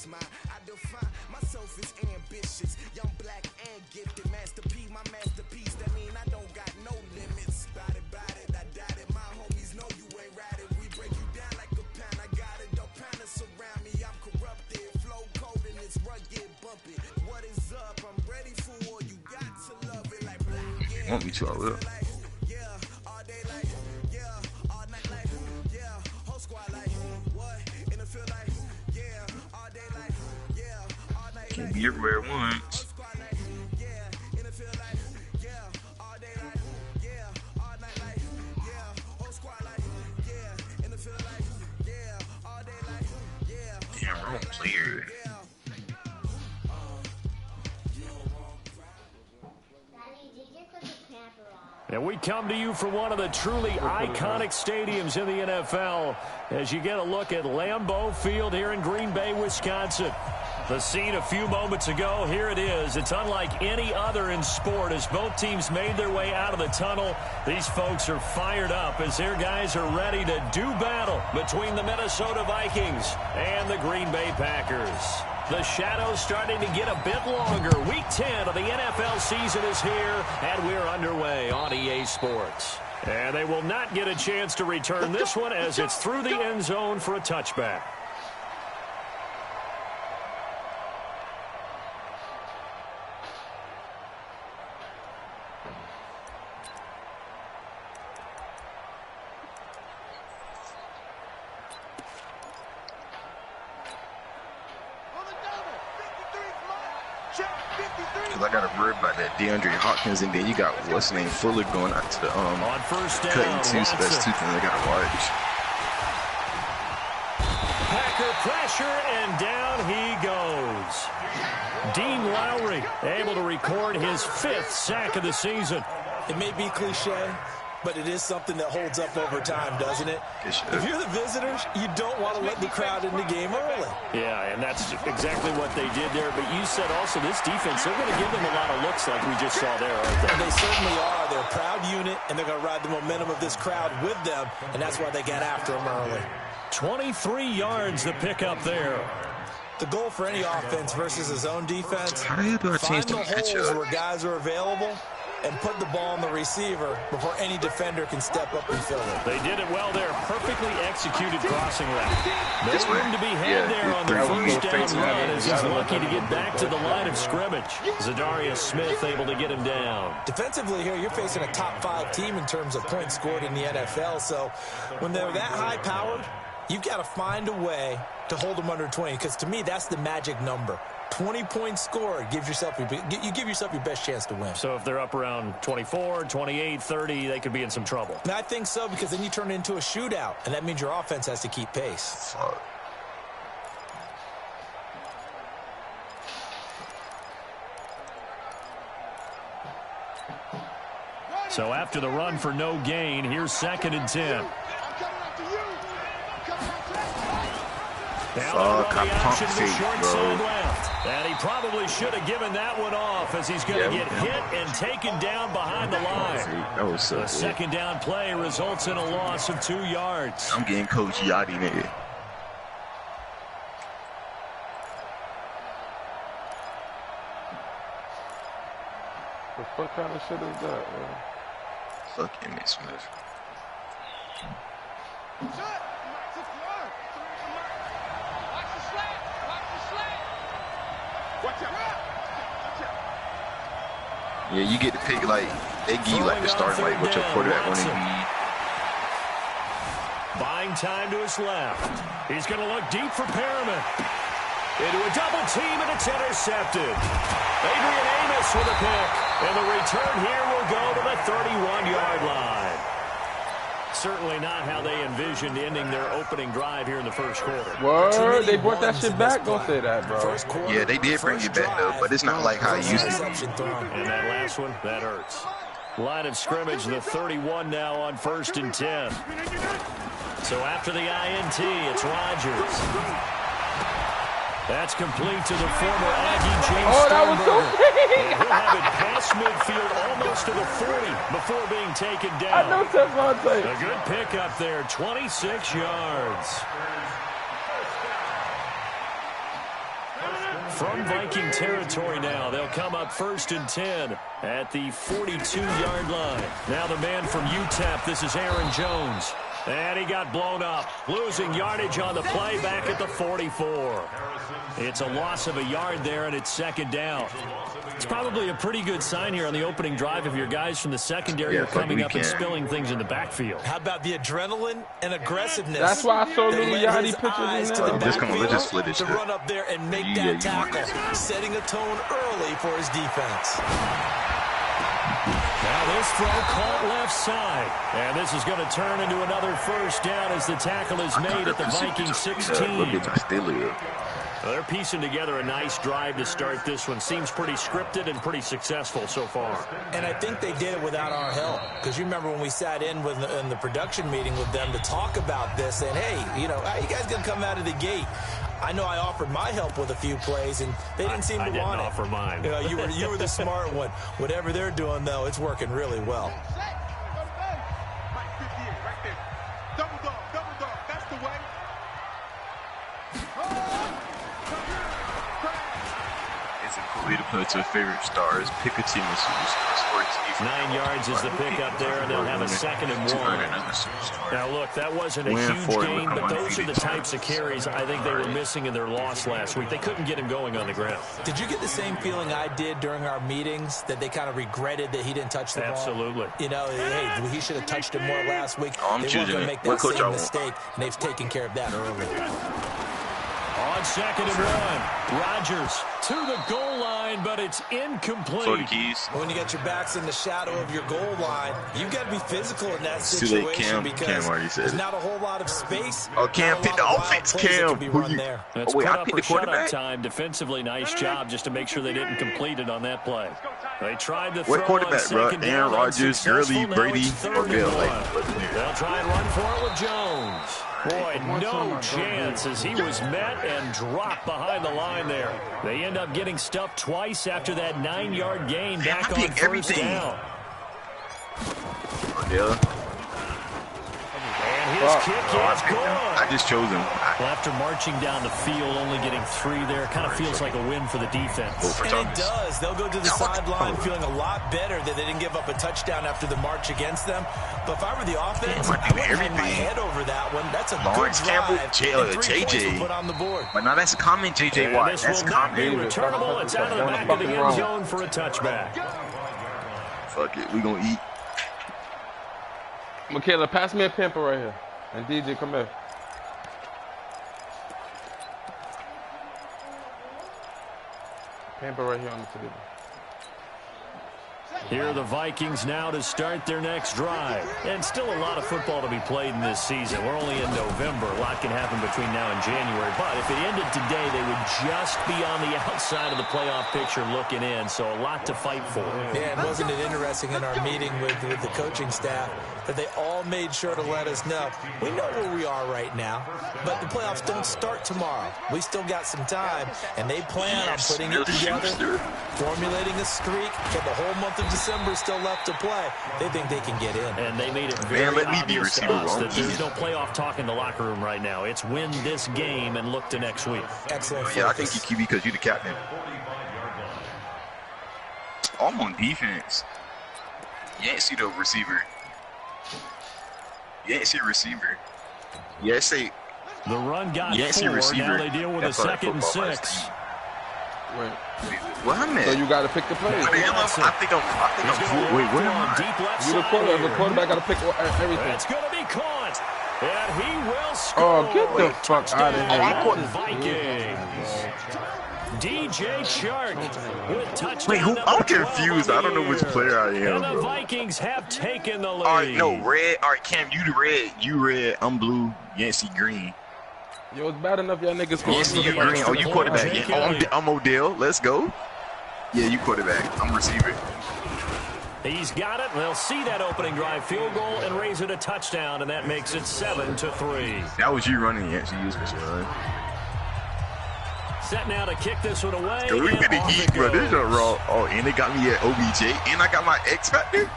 lost mine. I define myself as ambitious, young, black, and gifted. Master P, my masterpiece. That mean I don't got no limits. Bout it, I doubt it. My homies know you ain't ratted. We break you down like a pound. I got it, don't pound us around me. I'm corrupted, flow cold and it's rugged, bumpy. What is up? I'm ready for war. You got to love it like black. Yeah. Want me to? I will. Can't be everywhere at once. Damn, wrong player. And we come to you from one of the truly iconic stadiums in the NFL as you get a look at Lambeau Field here in Green Bay, Wisconsin. The scene a few moments ago, here it is. It's unlike any other in sport as both teams made their way out of the tunnel. These folks are fired up as their guys are ready to do battle between the Minnesota Vikings and the Green Bay Packers. The shadow's starting to get a bit longer. Week 10 of the NFL season is here, and we're underway on EA Sports. And they will not get a chance to return this one as it's through the end zone for a touchback. I got to worry about that DeAndre Hopkins, and then you got what's name Fuller going out to the on first down, cutting two, so that's two things I got to watch. Packer pressure, and down he goes. Dean Lowry able to record his 5th sack of the season. It may be cliche, but it is something that holds up over time, doesn't it? If you're the visitors, you don't want to let the crowd in the game early. Yeah, and that's exactly what they did there. But you said also this defense, they're going to give them a lot of looks like we just saw there, aren't they? And they certainly are. They're a proud unit, and they're going to ride the momentum of this crowd with them, and that's why they got after them early. 23 yards to pick up there. The goal for any offense versus a zone defense, How do I change find the the holes matchup? where guys are available and put the ball on the receiver before any defender can step up and fill it. They did it well there. Perfectly executed crossing route. No room to be had there on the first down run as he's lucky to get back to the line of scrimmage. Zadarius Smith able to get him down. Defensively here, you're facing a top 5 team in terms of points scored in the NFL. So when they're that high-powered, you've got to find a way to hold them under 20, because to me, that's the magic number. 20 points scored, you give yourself your best chance to win. So if they're up around 24, 28, 30, they could be in some trouble. And I think so, because then you turn it into a shootout, and that means your offense has to keep pace. So after the run for no gain, here's 2nd and 10. Now I pumped fake, bro. And he probably should have given that one off as he's going to get hit and taken down behind the line. That was so The good. second down play results in a loss of 2 yards. I'm getting Coach Yachty, nigga. The fuck kind of shit is that, man? Fuck Emmitt Smith. Yeah, you get to pick, like, they give you, like, the starting, like, what your quarterback want to be. Buying time to his left. He's going to look deep for Perriman. Into a double team, and it's intercepted. Adrian Amos with a pick. And the return here will go to the 31-yard line. Certainly not how they envisioned ending their opening drive here in the first quarter. Word, they brought that shit back. Don't say that, bro. Yeah, they did bring it back, though, but it's not like how it used to be. And that last one, that hurts. Line of scrimmage, the 31 now on 1st and 10. So after the INT, it's Rodgers. That's complete to the former Aggie, James Oh, that was so and he'll have it past midfield almost to the 40 before being taken down. I know Tevontae. A good pickup there, 26 yards. From Viking territory now, they'll come up 1st and 10 at the 42-yard line. Now the man from UTEP, this is Aaron Jones. And he got blown up, losing yardage on the play back at the 44. It's a loss of a yard there, and it's 2nd down. It's probably a pretty good sign here on the opening drive if your guys from the secondary are coming up and spilling things in the backfield. How about the adrenaline and aggressiveness? That's why I saw little Yachty pictures in there. Let's just split it. To run up there and make that tackle, setting a tone early for his defense. Now this throw caught left side. And this is going to turn into another 1st down as the tackle is made at the Viking 16. They're piecing together a nice drive to start this one. Seems pretty scripted and pretty successful so far. And I think they did it without our help. Because you remember when we sat in the production meeting with them to talk about this. And, hey, you know, how you guys going to come out of the gate? I know I offered my help with a few plays, and they didn't seem to want it. I didn't offer mine. You know, you were the smart one. Whatever they're doing, though, it's working really well. Way to put it to a favorite stars. Pick a team with superstars. 9 yards is the pickup there, and they'll have a 2nd and 1. Now, look, that wasn't a huge gain, but those are the types of carries I think they were missing in their loss last week. They couldn't get him going on the ground. Did you get the same feeling I did during our meetings, that they kind of regretted that he didn't touch the ball? Absolutely. You know, hey, he should have touched it more last week. I'm they weren't going to make that same mistake, and they've taken care of that early. On 2nd and 1, Rodgers to the goal line, but it's incomplete. For the keys. When you get your backs in the shadow of your goal line, you've got to be physical in that situation because there's not a whole lot of space. Oh, Cam picked the offense, Cam. That's wait, I picked the quarterback. Time defensively, nice job just to make sure they didn't complete it on that play. They tried to throw what quarterback, bro? Aaron Rodgers, Gurley, Brady, or Bill? They'll try and run for it with Jones. Boy, no chance as he was met and dropped behind the line there. They end up getting stuffed twice after that 9-yard gain back on 1st down. Yeah. And his kick is good. I just chose him. Well, after marching down the field, only getting 3 there, kind of feels like a win for the defense. And it does. They'll go to the sideline feeling a lot better that they didn't give up a touchdown after the march against them. But if I were the offense, I would hang my head over that one. That's a good drive. And 3 points put on the board. But now that's common, J.J. Watt. This will not be returnable. It's out of the back of the end zone for a touchback. Fuck it. We gonna eat. Michaela, pass me a pamper right here. And DJ, come here. Pamper right here on the table. Here are the Vikings now to start their next drive. And still a lot of football to be played in this season. We're only in November. A lot can happen between now and January. But if it ended today, they would just be on the outside of the playoff picture looking in. So a lot to fight for. Yeah, and wasn't it interesting in our meeting with the coaching staff that they all made sure to let us know, we know where we are right now, but the playoffs don't start tomorrow. We still got some time, and they plan on putting it together, formulating a streak, but the whole month of December still left to play. They think they can get in. And they made it very obvious to us that there's no playoff talk in the locker room right now. It's win this game and look to next week. Excellent focus. Yeah, I think you QB because you're the captain. I'm on defense. You ain't see the receiver. You ain't see a receiver. You ain't see. The run got 4. Now they deal with a 2nd and 6. Wait. What I meant? So you got to pick the play. I think I'm. Wait, what am I? Deep left You the quarterback got to pick everything. It's going to be caught. And he will score. Oh, get the fuck out of here. Vikings. DJ Chark with touchdown. Wait, who? I'm confused. I don't know which player I am. And the Vikings have taken the lead. All right, no, red. All right, Cam, you the red. You red. I'm blue. Yancey green. Yo, it's bad enough y'all niggas. Yancey, you green. Oh, you quarterback. Yeah. I'm Odell. Let's go. Yeah, you quarterback. I'm receiver. He's got it. They'll see that opening drive field goal and raise it a touchdown, and that makes it 7-3. That was you running, Yancey. You was run. Set now to kick this one away. Yo, we finna eat, bro. This is raw. Oh, and they got me at OBJ, and I got my X Factor.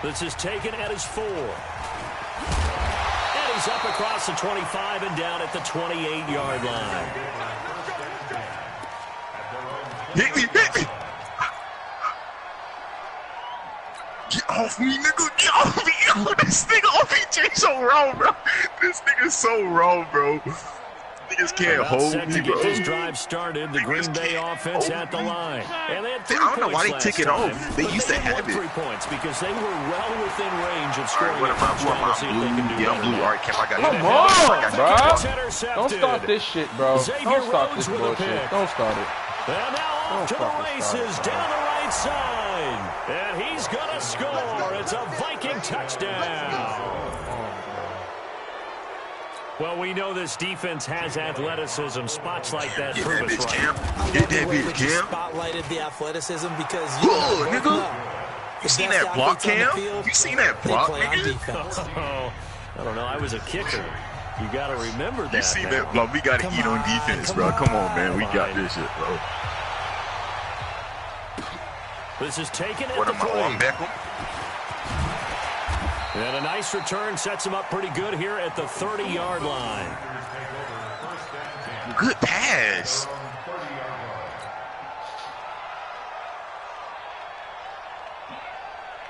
This is taken at his 4. And he's up across the 25 and down at the 28-yard line. Hit me. Get off me, nigga. Get off me. Yo, this nigga OBJ so wrong, bro. This nigga's so wrong, bro. Niggas can't hold me, bro. This drive started. The Green Bay offense at the line. And they had 3 I don't know why they took it off. They used to have it. 3 points because they were well within range of scoring a I'm touchdown to see if they can do blue. better. All right, Cam, I got Come it. on, bro. Intercepted. Don't start this shit, bro. Don't start this bullshit. Don't start it. And now off to the races down the right side. And he's going to score. It's a Viking touchdown. Well, we know this defense has athleticism. Spots like that prove us right. Get that bitch, Cam. Spotlighted the athleticism because nigga. You seen that block, Cam? You seen that block, nigga? I don't know. I was a kicker. You got to remember that. You seen that block? We got to eat on defense, bro. Come on, man. We got this shit, bro. This is taken at What the am I on, Beckham? And a nice return sets him up pretty good here at the 30-yard line. Good pass.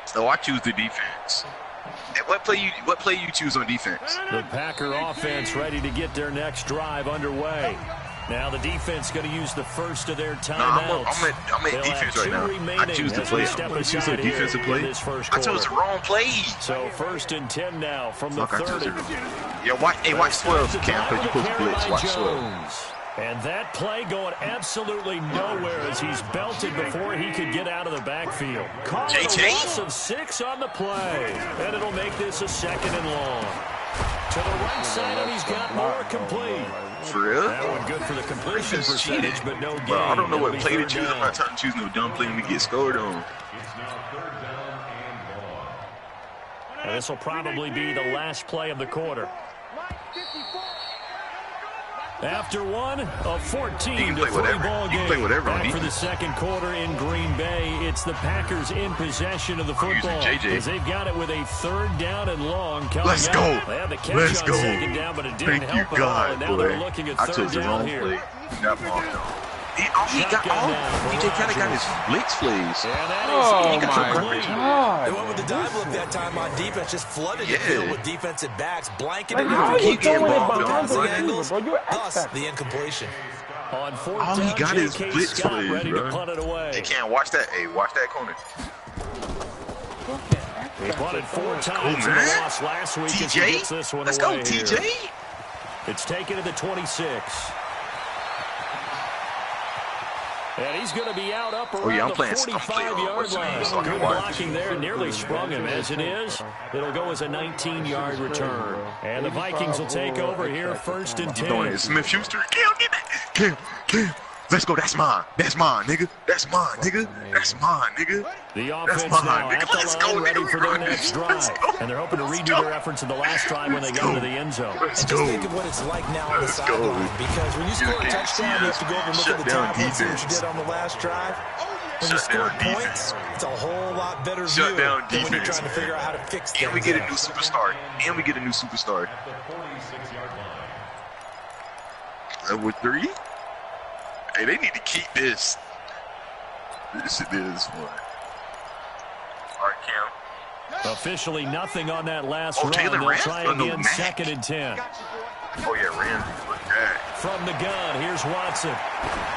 So I choose the defense. And what play you choose on defense? The Packer offense ready to get their next drive underway. Now the defense going to use the first of their timeouts. I'm at defense right now. I choose the play. I'm going to choose a defensive play. I chose the wrong play. So 1st and 10 now from the 30. Yeah, watch 12, Cam, because you supposed to blitz. Watch 12. And that play going absolutely nowhere as he's belted before he could get out of the backfield. Call a loss of 6 on the play. And it'll make this a 2nd and long. To the right side, and he's got more complete. For real? That one good for the completion percentage, but no gain. Bro, I don't know what play to choose. I'm not trying to choose no dumb play and we get scored on. And this will probably be the last play of the quarter. After one, a 14-3 ball game. Back for the 2nd quarter in Green Bay. It's the Packers in possession of the football as they've got it with a 3rd down and long. Let's go. They had the catch on 2nd down, but it didn't help at all. And now they're looking at 3rd down here. DJ kind of got his blitz plays. Oh, my God. They went with the dive look that time on defense, just flooded the field with defensive backs, blanketed How are you throwing it behind the angles, receiver, bro? You're thus the incompletion. On 4th all he got is J.K. blitz Scott plays, ready bro. to punt it away. They can't watch that. Hey, watch that corner. He punted 4 times in the loss last week as he gets this one Let's away go, TJ. here. It's taken to the 26. And he's going to be out up around the 45-yard line. Good blocking there. Nearly sprung him. As it is, it'll go as a 19-yard return. And the Vikings will take over here 1st and 10. It's Smith-Schuster. Cam, get that. Cam. Let's go. That's mine. That's mine, nigga. That's mine, nigga. That's mine, nigga. The offense now at the line, ready for their next drive. And they're hoping to redo their efforts in the last drive when they got into the end zone. And just think of what it's like now on the sideline. Because when you score a touchdown, you have to go over and look at the tablets and see what you did on the last drive. When you score points, it's a whole lot better view than when you're trying to figure out how to fix things. And we get a new superstar. Level 3? Hey, they need to keep this. This shit is fun. All right, Cam. Officially nothing on that last run. Jalen They'll Ramsey? try again, 2nd and 10. Oh, yeah, Ramsey. Look at that. From the gun, here's Watson.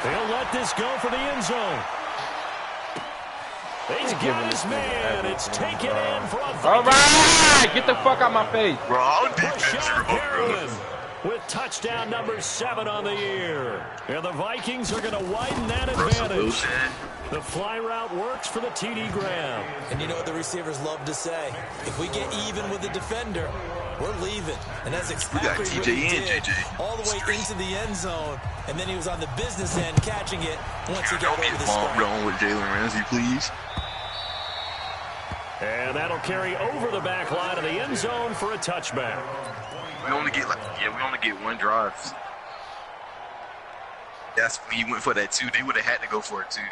They'll let this go for the end zone. He's got his man. It's taken in for a All right, get the fuck out my face. Wrong defense, bro. With touchdown number 7 on the year. And the Vikings are going to widen that advantage. The fly route works for the TD Graham. And you know what the receivers love to say? If we get even with the defender, we're leaving. And that's exactly what he did. All the way into the end zone. And then he was on the business end catching it once he got over the screen. Wrong with Jalen Ramsey, please. And that'll carry over the back line of the end zone for a touchback. We only get one drive. That's when he went for that 2. They would have had to go for it too.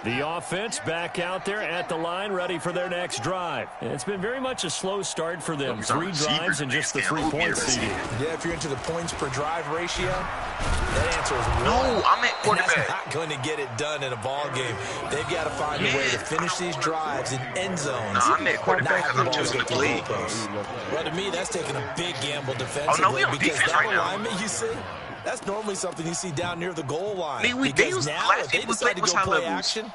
The offense back out there at the line, ready for their next drive. And it's been very much a slow start for them. 3 drives and just the 3 points CD. Yeah, if you're into the points per drive ratio, that answer is 1. No, I'm at quarterback. That's not going to get it done in a ball game. They've got to find a way to finish these drives in end zones. No, I'm at quarterback because I'm choosing the play. Well, to me, that's taking a big gamble defensively because that alignment you see, that's normally something you see down near the goal line. Because now, if they decide to go play action,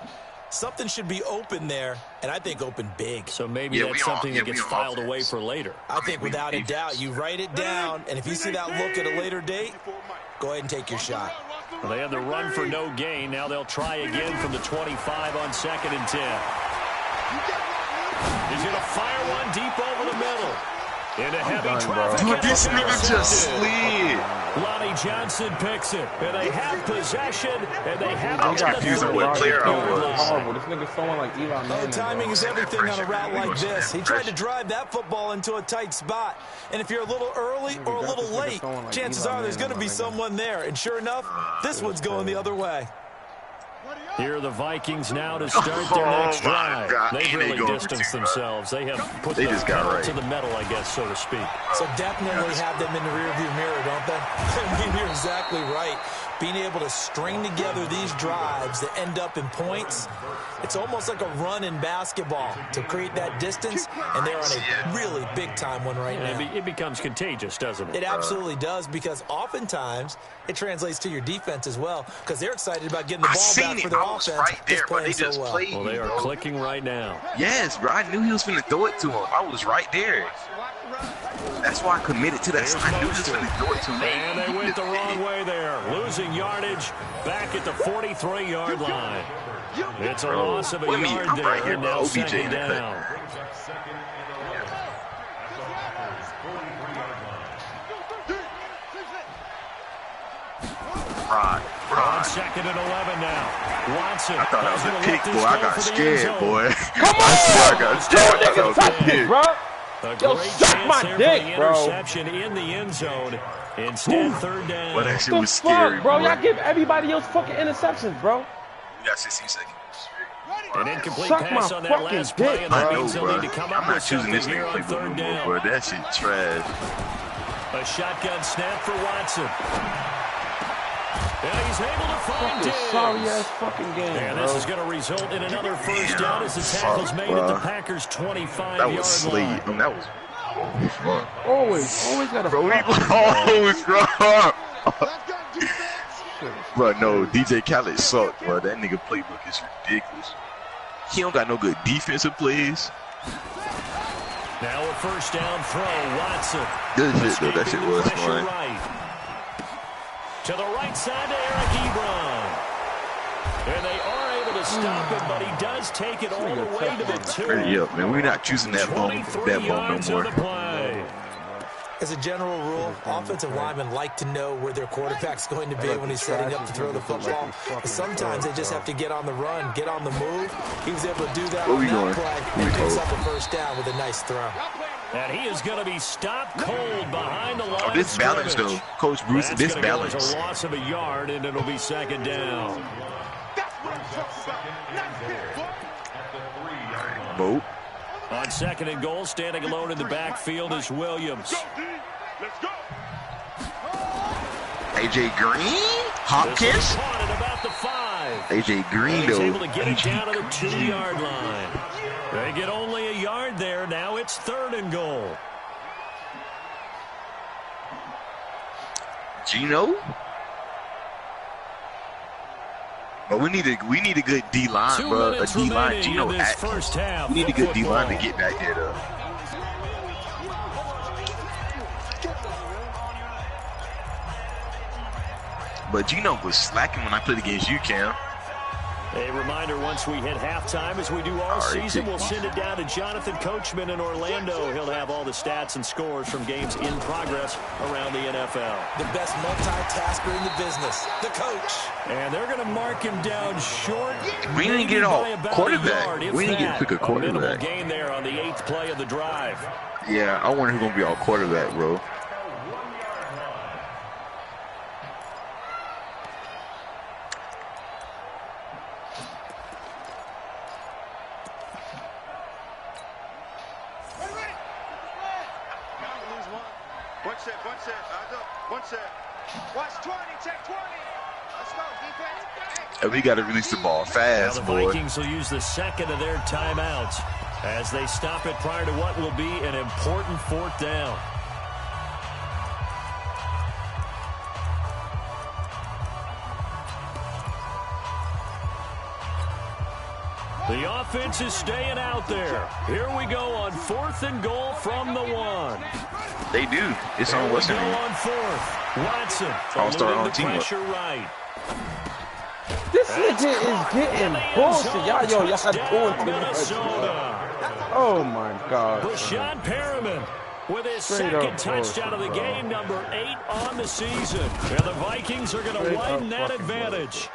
something should be open there, and I think open big. So maybe that's something that gets filed away for later. I think without a doubt, you write it down, and if you see that look at a later date, go ahead and take your shot. Well, they had the run for no gain. Now they'll try again from the 25 on 2nd and 10. He's going to fire one deep over the middle. Into heavy traffic. Dude, this nigga just slid. Lonnie Johnson picks it. And they have possession. And they have I'm confusing what player I was. Horrible. This nigga's throwing like Eli Manning. Timing is everything on a route like this. He tried to drive that football into a tight spot. And if you're a little early or a little late, chances are there's going to be someone there. And sure enough, this one's going the other way. Here are the Vikings now to start their next drive. They've really distanced themselves. They have put the pedal to the metal, I guess, so to speak. So definitely have them in the rearview mirror, don't they? I mean, you're exactly right. Being able to string together these drives that end up in points, it's almost like a run in basketball to create that distance, and they're on a really big-time one right now. It becomes contagious, doesn't it? It absolutely does, because oftentimes it translates to your defense as well, because they're excited about getting the ball back for their offense. Right there, but they just played. Well, they are clicking right now. Yes, bro. I knew he was going to throw it to him. I was right there. That's why I committed to that. I knew he was going to throw it to him. And they went the wrong way there. Losing yardage back at the 43-yard line. It's a loss of a yard there. Right here, and now OBJ second down. On 2nd and 11 now. Watson. I thought that was a pick, boy. I got scared, boy. Come on! I got scared. Nigga, touch it, bro. Yo, suck my dick, bro. Interception in the end zone. Instead, 3rd down. But that shit was scary, bro. Y'all give everybody else fucking interceptions, bro. You got 16 seconds. An incomplete pass on that last play, and that means they'll need to come up with something here on 3rd down. Bro, that shit trash. A shotgun snap for Watson. And he's able to find it. Sorry-ass fucking game, and this is going to result in another first down as the tackle's made at the Packers' 25-yard line. That was sleep. That was always got a bro. Always, bro. Bro, no, DJ Khaled sucked, bro. That nigga playbook is ridiculous. He don't got no good defensive plays. Now a first down throw, Watson. Good shit, though. That shit was fun. Right. To the right side to Eric Ebron. And they are able to stop him, but he does take it all the way to the 2. Ready up, man. We're not choosing that ball no more. As a general rule, offensive linemen like to know where their quarterback's going to be when he's setting up to throw the football. But sometimes they just have to get on the run, get on the move. He was able to do that on that play and picks up a first down with a nice throw. And he is going to be stopped cold behind the line. Oh, this balance, though. Coach Bruce, this balance. That's a loss of a yard, and it'll be 2nd down. Boat. On 2nd and goal, standing alone in the backfield is Williams. A.J. Green? Hopkins? About the 5. A.J. Green, though. He's able to get it down to the 2-yard line. They get only a yard there. Now it's 3rd and goal. Gino? But we need a good D-line, bro. A D-line. Gino, we need a good D-line to get back there, though. But Gino was slacking when I played against you, Cam. A reminder, once we hit halftime, as we do all season, we'll send it down to Jonathan Coachman in Orlando. He'll have all the stats and scores from games in progress around the NFL. The best multitasker in the business, the coach. And they're going to mark him down short. We didn't get all quarterback. We didn't get to pick a quarterback. Minimal gain there on the 8th play of the drive. Yeah, I wonder who's going to be our quarterback, bro. Watch 20, check 20. Let's go, defense. And we got to release the ball fast, now the boy. Vikings will use the second of their timeouts as they stop it prior to what will be an important fourth down. The offense is staying out there. Here we go on 4th and goal from the 1. They do. It's on what's Here we name. go on 4th. Watson. All-star eluding on the teamwork. pressure right. This nigga is getting bullshit. Y'all doing too much. Minnesota. Oh my God. Brashad Perriman with his Straight second up touchdown of the bullshit, game, number 8 on the season. And the Vikings are going to Straight widen up that fucking advantage.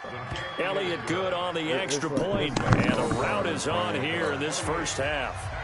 Elliott good on the extra point, and a rout is on here in this first half.